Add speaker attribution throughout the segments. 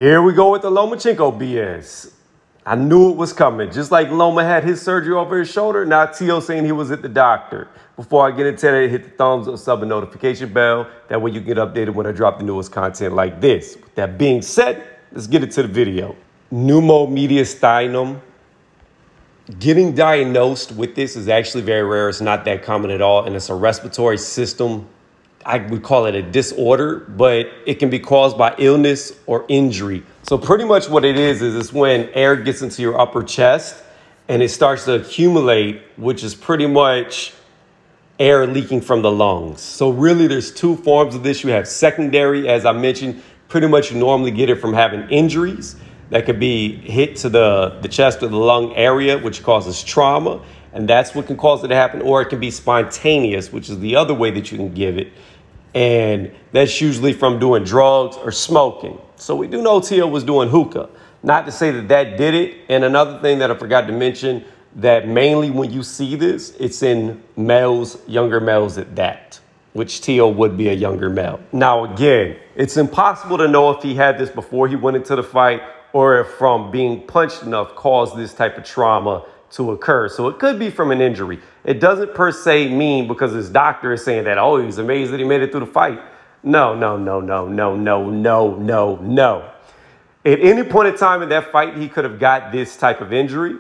Speaker 1: Here we go with the Lomachenko BS. I knew it was coming. Just like Loma had his surgery over his shoulder, now Teo saying he was at the doctor. Before I get into that, hit the thumbs up, sub, and notification bell. That way you can get updated when I drop the newest content like this. With that being said, let's get into the video. Pneumomediastinum. Getting diagnosed with this is actually very rare. It's not that common at all, and it's a respiratory system. I would call it a disorder, but it can be caused by illness or injury. So pretty much what it is it's when air gets into your upper chest and it starts to accumulate, which is pretty much air leaking from the lungs. So really there's two forms of this. You have secondary, as I mentioned, pretty much you normally get it from having injuries that could be hit to the chest or the lung area, which causes trauma. And that's what can cause it to happen. Or it can be spontaneous, which is the other way that you can give it. And that's usually from doing drugs or smoking. So we do know Teo was doing hookah. Not to say that that did it. And another thing that I forgot to mention, that mainly when you see this, it's in males, younger males at that, which Teo would be a younger male. Now, again, it's impossible to know if he had this before he went into the fight or if from being punched enough caused this type of trauma to occur. So it could be from an injury. It doesn't per se mean because his doctor is saying that, oh, he's amazed that he made it through the fight. No. At any point in time in that fight, he could have got this type of injury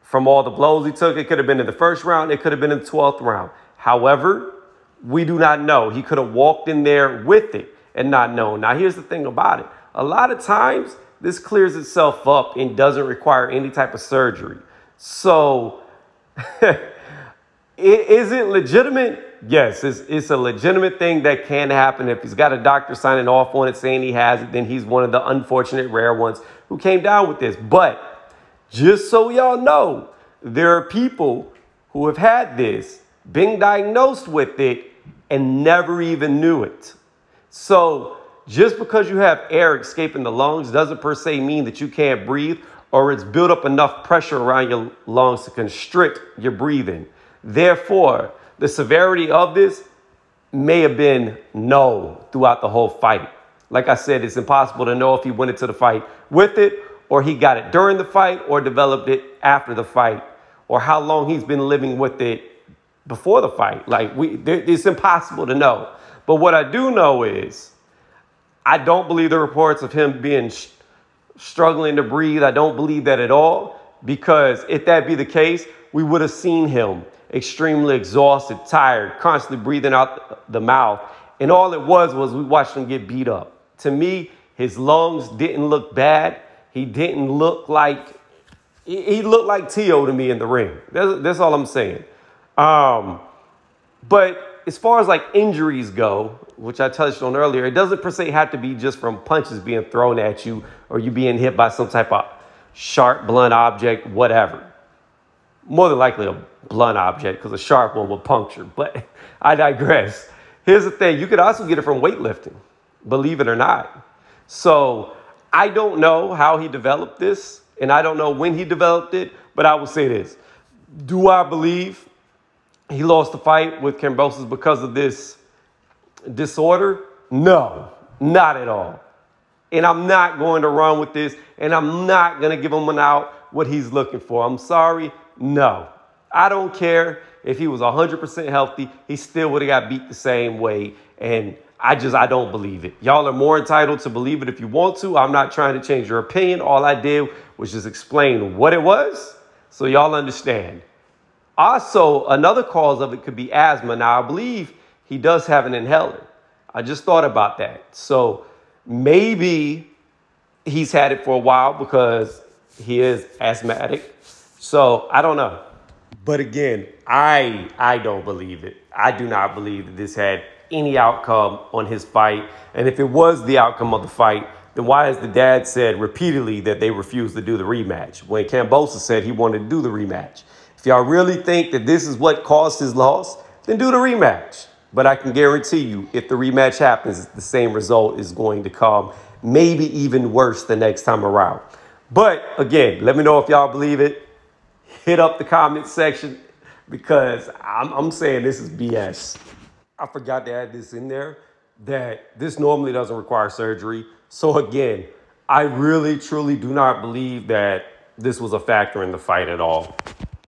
Speaker 1: from all the blows he took. It could have been in the first round. It could have been in the 12th round. However, we do not know. He could have walked in there with it and not known. Now, here's the thing about it. A lot of times this clears itself up and doesn't require any type of surgery. So is it legitimate? Yes, it's a legitimate thing that can happen. If he's got a doctor signing off on it saying he has it, then he's one of the unfortunate rare ones who came down with this. But just so y'all know, there are people who have had this, been diagnosed with it, and never even knew it. So just because you have air escaping the lungs doesn't per se mean that you can't breathe or it's built up enough pressure around your lungs to constrict your breathing. Therefore, the severity of this may have been known throughout the whole fight. Like I said, it's impossible to know if he went into the fight with it or he got it during the fight or developed it after the fight or how long he's been living with it before the fight. It's impossible to know. But what I do know is I don't believe the reports of him being struggling to breathe. I don't believe that at all, because if that be the case, we would have seen him extremely exhausted, tired, constantly breathing out the mouth. And all it was we watched him get beat up. To me, his lungs didn't look bad. He didn't look like, he looked like Teo to me in the ring. That's all I'm saying. But as far as like injuries go, which I touched on earlier, it doesn't per se have to be just from punches being thrown at you or you being hit by some type of sharp, blunt object, whatever. More than likely a blunt object because a sharp one will puncture. But I digress. Here's the thing. You could also get it from weightlifting, believe it or not. So I don't know how he developed this and I don't know when he developed it, but I will say this. Do I believe he lost the fight with Kambosos because of this disorder? No, not at all. And I'm not going to run with this, and I'm not going to give him an out what he's looking for. I'm sorry. No, I don't care if he was 100% healthy. He still would have got beat the same way. And I don't believe it. Y'all are more entitled to believe it if you want to. I'm not trying to change your opinion. All I did was just explain what it was so y'all understand. Also, another cause of it could be asthma. Now, I believe he does have an inhaler. I just thought about that. So maybe he's had it for a while because he is asthmatic. So I don't know. But again, I don't believe it. I do not believe that this had any outcome on his fight. And if it was the outcome of the fight, then why has the dad said repeatedly that they refused to do the rematch when Kambosos said he wanted to do the rematch? If y'all really think that this is what caused his loss, then do the rematch. But I can guarantee you, if the rematch happens, the same result is going to come, maybe even worse the next time around. But again, let me know if y'all believe it. Hit up the comment section because I'm saying this is BS. I forgot to add this in there, that this normally doesn't require surgery. So again, I really, truly do not believe that this was a factor in the fight at all.